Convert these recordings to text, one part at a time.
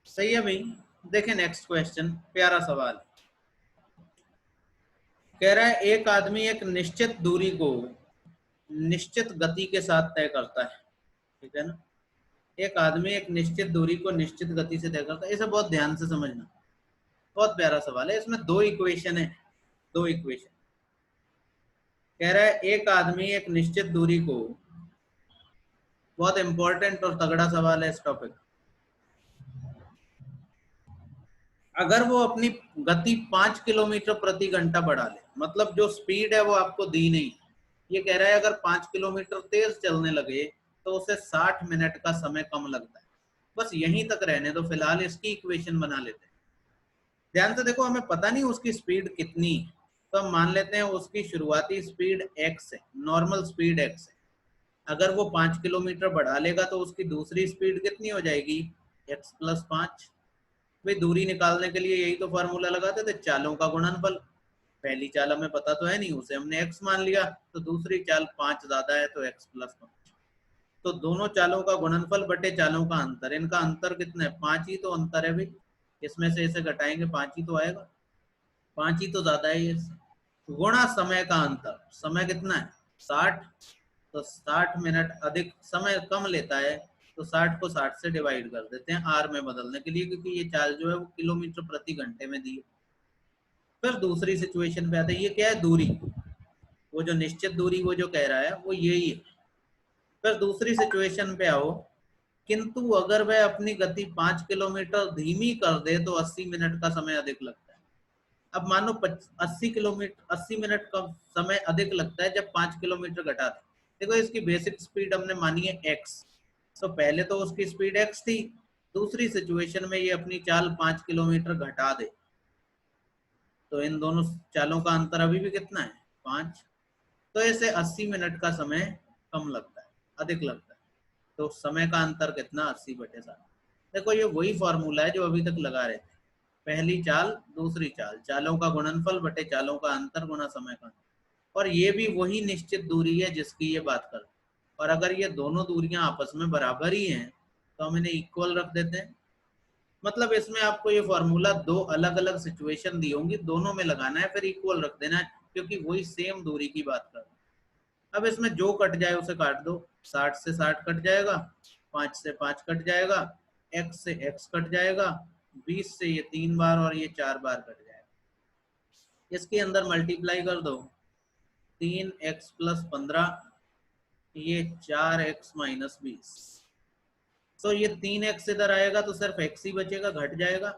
सही है भाई। देखें नेक्स्ट क्वेश्चन, प्यारा सवाल। कह रहा है एक आदमी एक निश्चित दूरी को निश्चित गति के साथ तय करता है। ठीक है ना। एक आदमी एक निश्चित दूरी को निश्चित गति से तय करता है। इसे बहुत ध्यान से समझना, बहुत प्यारा सवाल है। इसमें दो इक्वेशन है, दो इक्वेशन। कह रहा है एक आदमी एक निश्चित दूरी को, बहुत इंपॉर्टेंट और तगड़ा सवाल है इस टॉपिक। अगर वो अपनी गति 5 किलोमीटर प्रति घंटा बढ़ा ले, मतलब जो स्पीड है वो आपको दी नहीं, ये कह रहा है अगर 5 किलोमीटर तेज चलने लगे तो उसे 60 मिनट का समय कम लगता है। बस यहीं तक रहने दो फिलहाल, इसकी इक्वेशन बना लेते हैं। ध्यान से देखो, हमें पता नहीं उसकी स्पीड कितनी, तो हम मान लेते हैं उसकी शुरुआती स्पीड x है, नॉर्मल स्पीड x है। अगर वो 5 किलोमीटर बढ़ा लेगा तो उसकी दूसरी स्पीड कितनी हो जाएगी, x प्लस 5। भाई दूरी निकालने के लिए यही तो फॉर्मूला लगाते थे, चालों का गुणनफल। पहली चाल हमें पता तो है नहीं, उसे हमने x मान लिया, तो दूसरी चाल 5 ज्यादा है तो x प्लस 5। तो दोनों चालों का गुणनफल बटे चालों का अंतर, इनका अंतर कितना है, 5 ही तो अंतर है भाई। इसमें से इसे घटाएंगे 5 ही तो आएगा, 5 ही तो ज्यादा है ये। गुणा समय का अंतर, समय कितना है 60, तो 60 मिनट अधिक समय कम लेता है, तो 60 को 60 से डिवाइड कर देते हैं आर में बदलने के लिए, क्योंकि ये चाल जो है वो किलोमीटर प्रति घंटे में दी है। फिर दूसरी सिचुएशन पे आते हैं, ये क्या है दूरी, वो जो निश्चित दूरी वो जो कह रहा है वो यही है। फिर दूसरी सिचुएशन पे आओ, किंतु अगर वह अपनी गति 5 किलोमीटर धीमी कर दे तो 80 मिनट का समय अधिक लगता है। अब मानो 80 मिनट का समय अधिक लगता है जब 5 किलोमीटर घटा दे। देखो इसकी बेसिक स्पीड हमने मानी है x, तो पहले तो उसकी स्पीड x थी, दूसरी सिचुएशन में ये अपनी चाल 5 किलोमीटर घटा दे, तो इन दोनों चालों का अंतर अभी भी कितना है 5, तो इसे 80 मिनट का समय कम लगता है, अधिक लगता है। तो समय का अंतर कितना, 80/7। देखो ये वही फॉर्मूला है जो अभी तक लगा रहे थे, पहली चाल दूसरी चाल, चालों का गुणनफल बटे चालों का अंतर गुणा समय का अंतर। और ये भी वही निश्चित दूरी है जिसकी ये बात कर। और अगर ये दोनों दूरियां आपस में बराबर ही हैं तो हम इन्हें इक्वल रख देते हैं। मतलब इसमें आपको ये फॉर्मूला दो अलग अलग सिचुएशन दी होंगी, दोनों में लगाना है, फिर इक्वल रख देना है, क्योंकि वही सेम दूरी की बात कर। अब इसमें जो कट जाए उसे काट दो, 60 से 60 कट जाएगा, 5 से 5 कट जाएगा, x से x कट जाएगा, 20 से ये 3 बार और ये 4 बार कट जाएगा। इसके अंदर मल्टीप्लाई कर दो, 3x प्लस 15, ये 4x माइनस 20। तो ये 3x इधर आएगा तो सिर्फ x ही बचेगा, घट जाएगा,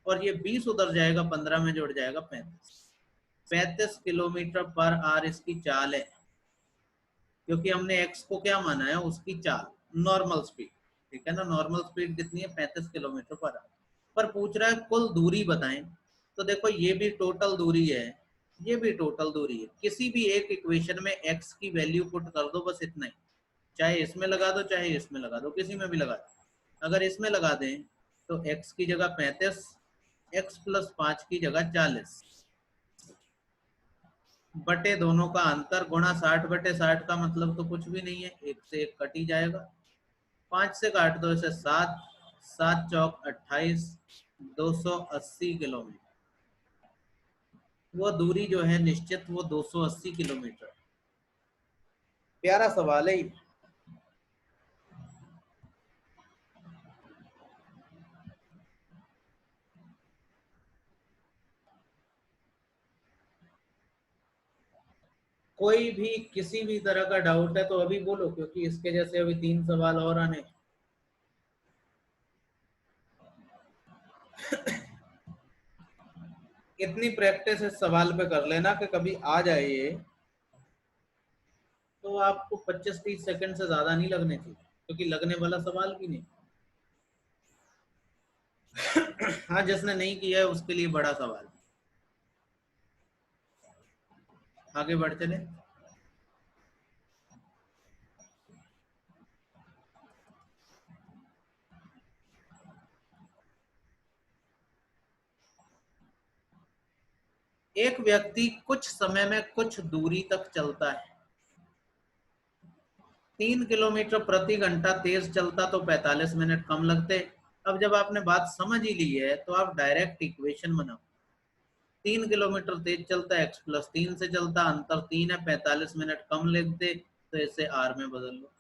और ये 20 उधर जाएगा, 15 में जुड़ जाएगा 35 किलोमीटर पर आवर इसकी चाल है, क्योंकि हमने x को क्या माना है, उसकी चाल, नॉर्मल स्पीड। ठीक है ना, नॉर्मल स्पीड कितनी है 35 किलोमीटर पर आवर। पर पूछ रहा है कुल दूरी बताएं, तो देखो ये भी टोटल दूरी है, ये भी टोटल दूरी है। किसी भी एक इक्वेशन में x की वैल्यू पुट कर दो, बस इतना ही, चाहे इसमें लगा दो चाहे इसमें लगा दो, किसी में भी लगा दो। अगर इसमें लगा दें तो x की जगह 35, x प्लस 5 की जगह 40, बटे दोनों का अंतर गुणा 60/60 का मतलब तो कुछ भी नहीं है, एक से एक कट ही जाएगा। 5 से काट दो इसे 7, 7 चौक 28, 280 किलोमीटर। वो दूरी जो है निश्चित वो 280 किलोमीटर। प्यारा सवाल है। कोई भी किसी भी तरह का डाउट है तो अभी बोलो, क्योंकि इसके जैसे अभी 3 सवाल और आने। इतनी प्रैक्टिस इस सवाल पे कर लेना कि कभी आ जाए ये, तो आपको 25-30 सेकंड से ज्यादा नहीं लगने चाहिए, क्योंकि लगने वाला सवाल भी नहीं। हाँ, जिसने नहीं किया है उसके लिए बड़ा सवाल। आगे बढ़ चले। एक व्यक्ति कुछ समय में कुछ दूरी तक चलता है, 3 किलोमीटर प्रति घंटा तेज चलता तो 45 मिनट कम लगते, अब जब आपने बात समझ ही ली है तो आप डायरेक्ट इक्वेशन बनाओ। 3 किलोमीटर तेज चलता है, x प्लस 3 से चलता, अंतर 3 है, 45 मिनट कम लेते, तो इसे r में बदल लो।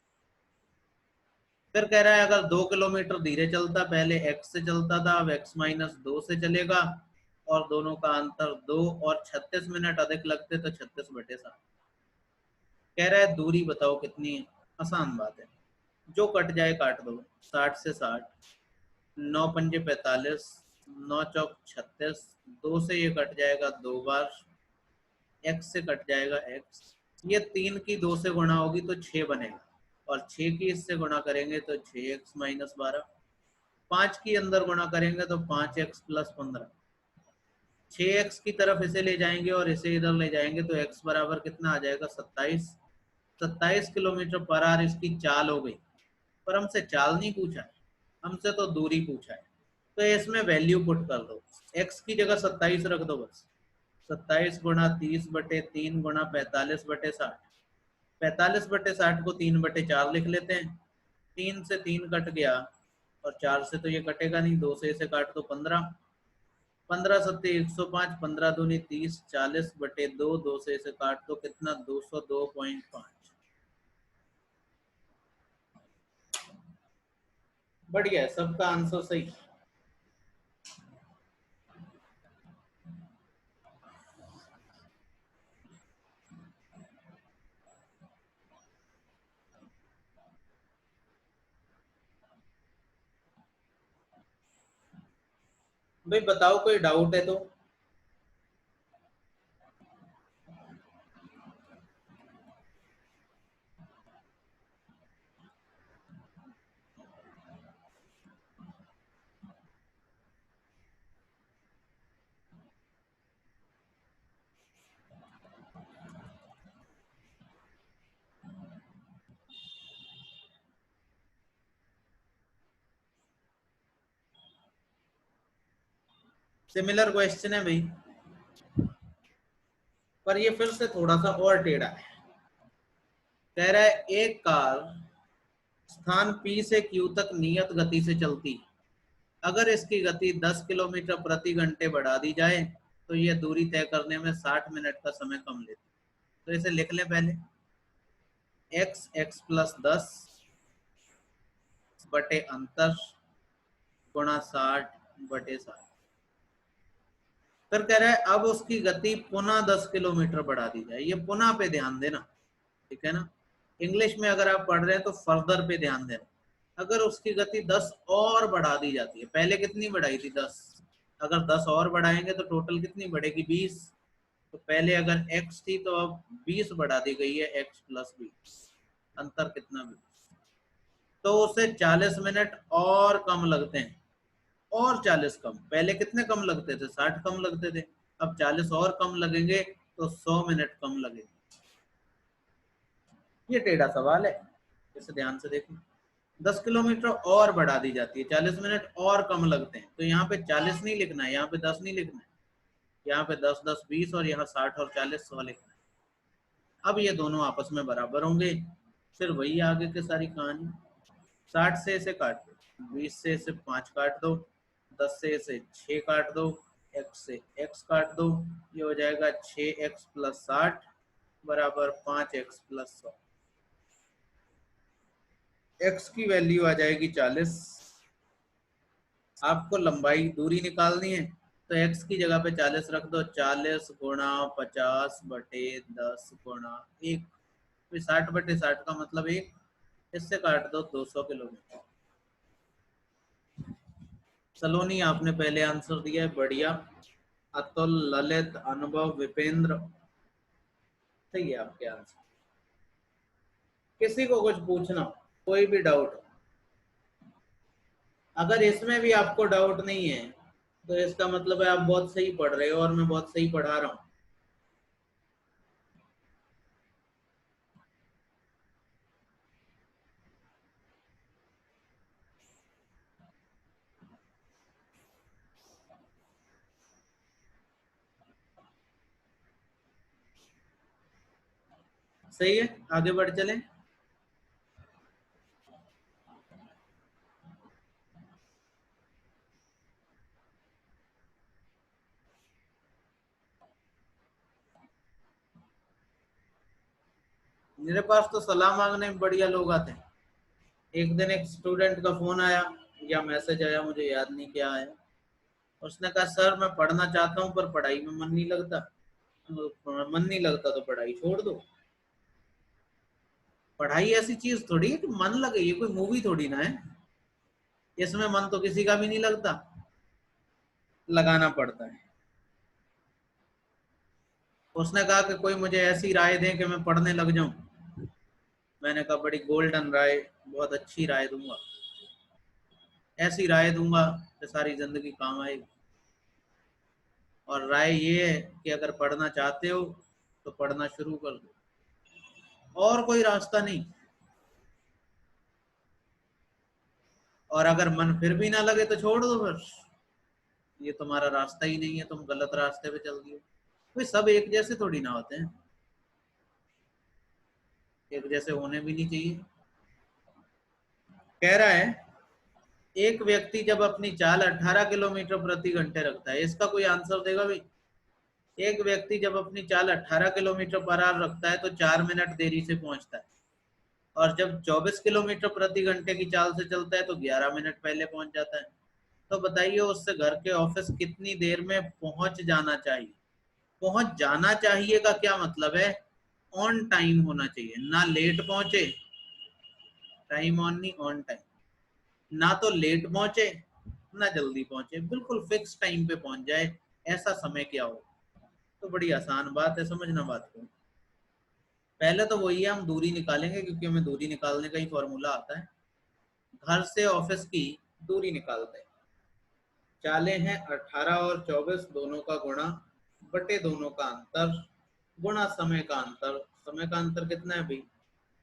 फिर कह रहा है अगर 2 किलोमीटर धीरे चलता, पहले x से चलता था, अब x माइनस 2 से चलेगा, और दोनों का अंतर 2 और 36 मिनट अधिक लगते तो 36/7। कह रहा है दूरी बताओ कितनी है। आसान बात है, जो कट जाए काट दो। 60 से 60, 9 पंजे 45, 9 चौक 36, 2 से ये कट जाएगा 2 बार, x से कट जाएगा x, ये 3 की 2 से गुणा होगी तो 6 बनेगा, और 6 की इससे गुणा करेंगे तो 6x माइनस 12, 5 की अंदर गुणा करेंगे तो 5x प्लस 15, 6x की तरफ इसे ले जाएंगे और इसे इधर ले जाएंगे तो x बराबर कितना आ जाएगा 27। 27 किलोमीटर पर आवर इसकी चाल हो गई, पर हमसे चाल नहीं पूछा है, हमसे तो दूरी पूछा है। तो इसमें वैल्यू पुट कर दो, x की जगह 27 रख दो बस। 27 गुणा 30/3 गुणा 45/60, 45/60 को 3/4 लिख लेते हैं। 3 से 3 कट गया, और 4 से तो ये कटेगा नहीं, 2 से इसे काट दो 15, 15 सत्ते 105, 15 दूनी 30, 40/2, 2 से इसे काट दो कितना 202.5। बढ़िया है, सबका आंसर सही। भाई बताओ कोई डाउट है तो। सिमिलर क्वेश्चन है भाई, पर ये फिर से थोड़ा सा और टेढ़ा है। कह रहा है एक कार स्थान P से Q तक नियत गति से चलती, अगर इसकी गति 10 किलोमीटर प्रति घंटे बढ़ा दी जाए तो यह दूरी तय करने में 60 मिनट का समय कम लेती। तो इसे लिख लें पहले, x प्लस 10 बटे अंतर गुणा 60/60। फिर कह रहा है अब उसकी गति पुनः 10 किलोमीटर बढ़ा दी जाए। ये पुनः पे ध्यान देना, ठीक है ना। इंग्लिश में अगर आप पढ़ रहे हैं तो फर्दर पे ध्यान देना। अगर उसकी गति 10 और बढ़ा दी जाती है, पहले कितनी बढ़ाई थी 10, अगर 10 और बढ़ाएंगे तो टोटल कितनी बढ़ेगी 20। तो पहले अगर x थी तो अब 20 बढ़ा दी गई है, x प्लस 20, अंतर कितना 20, तो उसे 40 मिनट और कम लगते हैं, और 40 कम, पहले कितने कम लगते थे 60 कम लगते थे, अब 40 और कम लगेंगे तो 100 मिनट कम लगेंगे। ये टेढ़ा सवाल है, इसे ध्यान से देखो। 10 किलोमीटर और बढ़ा दी जाती है, 40 मिनट और कम लगते हैं, तो यहाँ पे 40 नहीं लिखना है, यहाँ पे 10 नहीं लिखना है, यहाँ पे 10 10 20 और यहाँ 60 और 40 100 लिखना है। अब ये दोनों आपस में बराबर होंगे, फिर वही आगे की सारी कहानी। 60 से इसे काट दो, 20 से इसे 5 काट दो, 10 से इसे 6 काट दो, x से x काट दो, ये हो जाएगा 6x प्लस 60 बराबर 5x प्लस 100। x की वैल्यू आ जाएगी 40। आपको लंबाई दूरी निकालनी है, तो x की जगह पे 40 रख दो, 40 गुणा 50/10 गुणा 1, फिर 60/60 का मतलब 1, इससे काट दो 200 किलोमीटर। सलोनी आपने पहले आंसर दिया है, बढ़िया। अतुल, ललित, अनुभव, विपेंद्र, सही है आपके आंसर। किसी को कुछ पूछना, कोई भी डाउट, अगर इसमें भी आपको डाउट नहीं है तो इसका मतलब है आप बहुत सही पढ़ रहे हो और मैं बहुत सही पढ़ा रहा हूँ। सही है, आगे बढ़ चलें। मेरे पास तो सलाह मांगने में बढ़िया लोग आते हैं। एक दिन एक स्टूडेंट का फोन आया या मैसेज आया, मुझे याद नहीं क्या आया। उसने कहा सर मैं पढ़ना चाहता हूँ पर पढ़ाई में मन नहीं लगता, मन नहीं लगता तो पढ़ाई छोड़ दो। पढ़ाई ऐसी चीज थोड़ी है कि मन लगे, ये कोई मूवी थोड़ी ना है, इसमें मन तो किसी का भी नहीं लगता, लगाना पड़ता है। उसने कहा कि कोई मुझे ऐसी राय दे कि मैं पढ़ने लग जाऊं। मैंने कहा बड़ी गोल्डन राय, बहुत अच्छी राय दूंगा, ऐसी राय दूंगा कि सारी जिंदगी काम आएगी। और राय ये है कि अगर पढ़ना चाहते हो तो पढ़ना शुरू कर दो, और कोई रास्ता नहीं। और अगर मन फिर भी ना लगे तो छोड़ दो फिर, ये तुम्हारा रास्ता ही नहीं है, तुम गलत रास्ते पे चल रही हो। भाई सब एक जैसे थोड़ी ना होते हैं, एक जैसे होने भी नहीं चाहिए। कह रहा है एक व्यक्ति जब अपनी चाल 18 किलोमीटर प्रति घंटे रखता है, इसका कोई आंसर देगा भाई? एक व्यक्ति जब अपनी चाल 18 किलोमीटर पर आवर रखता है तो 4 मिनट देरी से पहुंचता है, और जब 24 किलोमीटर प्रति घंटे की चाल से चलता है तो 11 मिनट पहले पहुंच जाता है। तो बताइए उससे घर के ऑफिस कितनी देर में पहुंच जाना चाहिए? पहुंच जाना चाहिए का क्या मतलब है? ऑन टाइम होना चाहिए, ना लेट पहुंचे, टाइम ऑन नहीं, ऑन टाइम। ना तो लेट पहुंचे ना जल्दी पहुंचे, बिल्कुल फिक्स टाइम पे पहुंच जाए, ऐसा समय क्या हो। तो बड़ी आसान बात है, समझना बात को। पहले तो वही है, हम दूरी निकालेंगे क्योंकि हमें दूरी निकालने का ही फॉर्मूला आता है। घर से ऑफिस की दूरी निकालते हैं। चाले हैं 18 और 24 दोनों का गुणा बटे दोनों का अंतर गुणा समय का अंतर। समय का अंतर कितना है भाई?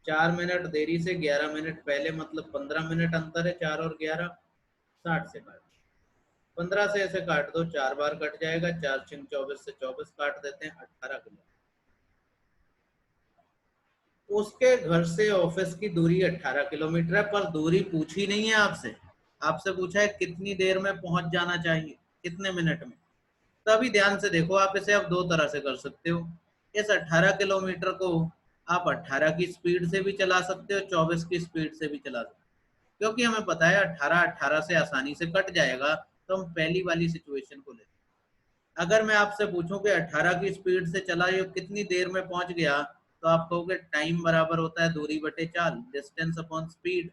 4 मिनट देरी से 11 मिनट पहले, मतलब 15 मिनट अंतर है। 4 और 11 60 से काट, 15 से ऐसे काट दो, 4 बार कट जाएगा। 4 6 24 से 24 काट देते हैं, 18 किलोमीटर। उसके घर से ऑफिस की दूरी 18 किलोमीटर है, पर दूरी पूछी नहीं है आपसे। आपसे पूछा है कितनी देर में पहुंच जाना चाहिए, कितने मिनट में। तभी ध्यान से देखो, आप इसे अब दो तरह से कर सकते हो। इस 18 किलोमीटर को आप 18 की स्पीड से भी चला सकते हो, 24 की स्पीड से भी चला सकते हो। क्योंकि हमें पता है 18 18 से आसानी से कट जाएगा, तो हम पहली वाली सिचुएशन को लेते हैं। अगर मैं आपसे पूछूं कि 18 की स्पीड से चला ये कितनी देर में पहुंच गया, तो आप कहोगे टाइम बराबर होता है दूरी बटे चाल, डिस्टेंस अपॉन स्पीड।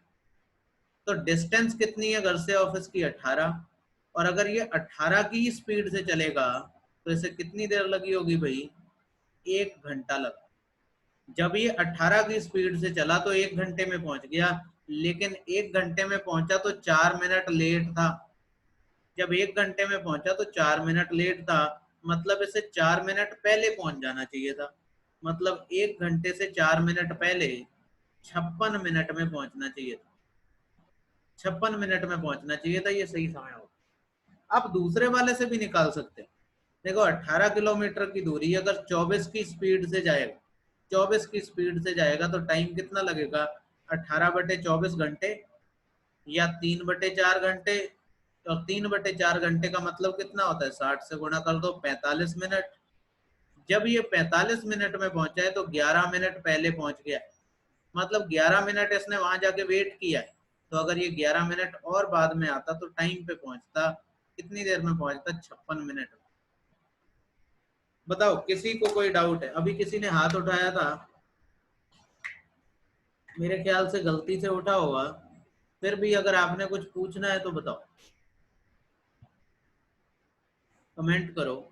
तो डिस्टेंस कितनी है घर से ऑफिस की? 18। और अगर ये 18 की स्पीड से चलेगा तो इसे कितनी देर लगी होगी भाई? 1 घंटा लगा। जब ये 18 की स्पीड से चला तो 1 घंटे में पहुंच गया, लेकिन 1 घंटे में पहुंचा तो 4 मिनट लेट था। जब 1 घंटे में पहुंचा तो 4 मिनट लेट था, मतलब इसे 4 मिनट पहले पहुंच जाना चाहिए था। मतलब 1 घंटे से 4 मिनट पहले 56 मिनट में पहुंचना चाहिए था। 56 मिनट में पहुंचना चाहिए था, ये सही समय होगा। आप दूसरे वाले से भी निकाल सकते हैं। देखो 18 किलोमीटर की दूरी अगर 24 की स्पीड से जाएगा, 24 की स्पीड से जाएगा तो टाइम कितना लगेगा? 18/24 घंटे, या 3/4 घंटे। और 3/4 घंटे का मतलब कितना होता है? 60 से गुणा कर दो, 45 मिनट। जब ये 45 मिनट में पहुंचा है तो 11 मिनट पहले पहुंच गया, मतलब 11 मिनट इसने वहां जाके वेट किया है। तो अगर ये 11 मिनट और बाद में आता तो टाइम पे पहुंचता, कितनी देर में पहुंचता? 56 मिनट। बताओ किसी को कोई डाउट है? अभी किसी ने हाथ उठाया था, मेरे ख्याल से गलती से उठा होगा। फिर भी अगर आपने कुछ पूछना है तो बताओ, कमेंट करो।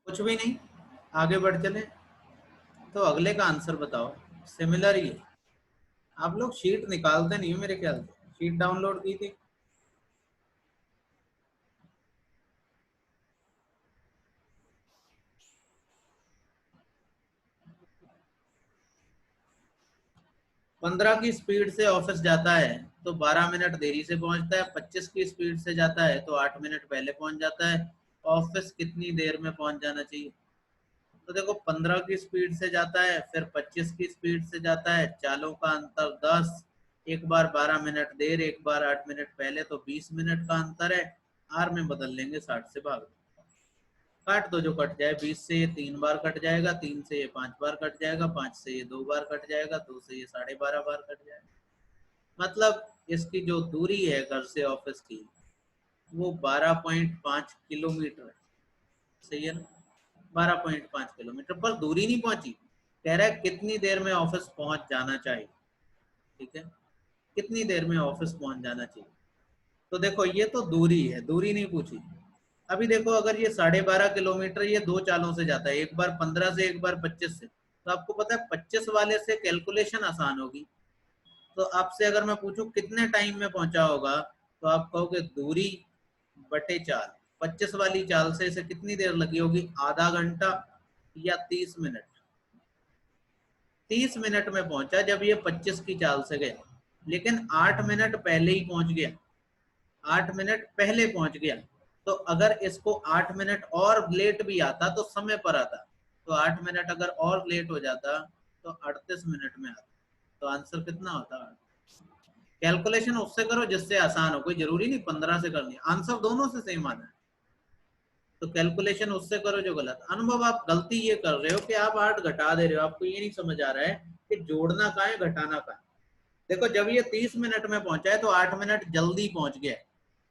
कुछ भी नहीं, आगे बढ़ चले। तो अगले का आंसर बताओ, सिमिलर ही है। आप लोग शीट निकालते नहीं हो मेरे ख्याल से, शीट डाउनलोड की थी। 15 की स्पीड से ऑफिस जाता है तो 12 मिनट देरी से पहुंचता है, 25 की स्पीड से जाता है तो 8 मिनट पहले पहुंच जाता है। ऑफिस कितनी देर में पहुंच जाना चाहिए? तो देखो 15 की स्पीड से जाता है, फिर 25 की स्पीड से जाता है, चालों का अंतर 10, एक बार 12 मिनट देर, एक बार 8 मिनट पहले, तो 20 मिनट का अंतर है। आर में बदल लेंगे, 60 से भाग काट दो, जो कट जाए। 20 से ये 3 बार कट जाएगा, 3 से ये 5 बार कट जाएगा, 5 से ये 2 बार कट जाएगा, 2 से ये 12.5 बार कट जाएगा। मतलब इसकी जो दूरी है घर से ऑफिस की वो 12.5 किलोमीटर है। सही है ना? 12.5 किलोमीटर पर दूरी नहीं पहुंची, कह रहा है कितनी देर में ऑफिस पहुंच जाना चाहिए। ठीक है, कितनी देर में ऑफिस पहुंच जाना चाहिए। तो देखो ये तो दूरी है, दूरी नहीं पूछी। अभी देखो अगर ये 12.5 किलोमीटर ये दो चालों से जाता है, एक बार 15 से एक बार 25 से, तो आपको पता है 25 वाले से कैलकुलेशन आसान होगी। तो आपसे अगर मैं पूछूं कितने टाइम में पहुंचा होगा, तो आप कहोगे दूरी बटे चाल। 25 वाली चाल से इसे कितनी देर लगी होगी? आधा घंटा या 30 मिनट? 30 मिनट में पहुंचा जब ये 25 की चाल से गया, लेकिन 8 मिनट पहले ही पहुंच गया। 8 मिनट पहले पहुंच गया, तो अगर इसको 8 मिनट और लेट भी आता तो समय पर आता। तो 8 मिनट अगर और लेट हो जाता तो 38 मिनट में आता। तो आंसर कितना होता? कैलकुलेशन उससे करो जिससे आसान हो, कोई जरूरी नहीं 15 से करनी, आंसर दोनों से सेम आना है। तो कैलकुलेशन उससे करो जो गलत। अनुभव आप गलती ये कर रहे हो कि आप 8 घटा दे रहे हो, आपको ये नहीं समझ आ रहा है कि जोड़ना कहाँ है घटाना कहाँ है। देखो जब ये 30 मिनट में पहुंचा है तो 8 मिनट जल्दी पहुंच गया।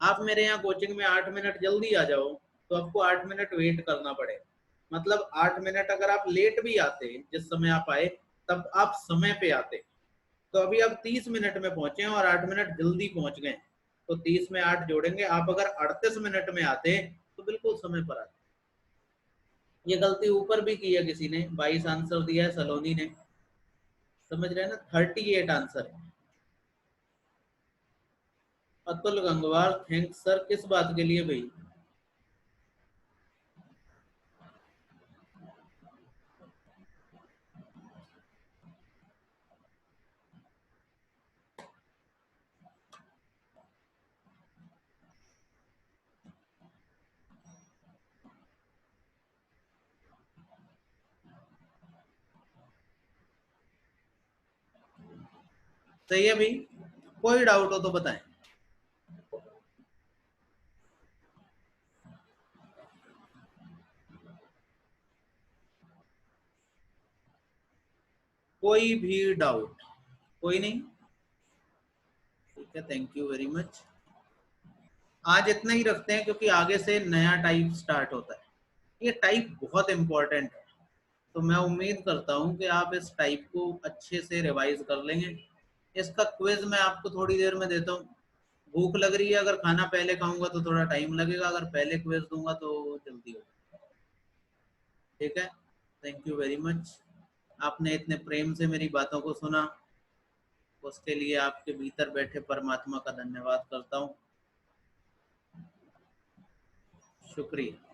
आप मेरे यहाँ कोचिंग में 8 मिनट जल्दी आ जाओ तो आपको 8 मिनट वेट करना पड़ेगा। मतलब 8 मिनट अगर आप लेट भी आते, जिस समय आप आए तब आप समय पे आते। तो अभी आप 30 मिनट में पहुंचे और 8 मिनट जल्दी पहुंच गए, तो 30 में 8 जोड़ेंगे, आप अगर 38 मिनट में आते तो बिल्कुल समय पर आते। ये गलती ऊपर भी की है किसी ने, 22 आंसर दिया है सलोनी ने। समझ रहे हैं ना? 38 आंसर है। Atul Gangwar, thanks sir. किस बात के लिए भाई? सही है भाई, कोई डाउट हो तो बताएं। कोई भी डाउट? कोई नहीं? ठीक है, थैंक यू वेरी मच। आज इतना ही रखते हैं क्योंकि आगे से नया टाइप स्टार्ट होता है। ये टाइप बहुत इंपॉर्टेंट है, तो मैं उम्मीद करता हूँ कि आप इस टाइप को अच्छे से रिवाइज कर लेंगे। इसका क्विज मैं आपको थोड़ी देर में देता हूँ। भूख लग रही है, अगर खाना पहले खाऊंगा तो थोड़ा टाइम लगेगा, अगर पहले क्विज दूंगा तो जल्दी होगा। ठीक है, थैंक यू वेरी मच। आपने इतने प्रेम से मेरी बातों को सुना, उसके लिए आपके भीतर बैठे परमात्मा का धन्यवाद करता हूँ। शुक्रिया।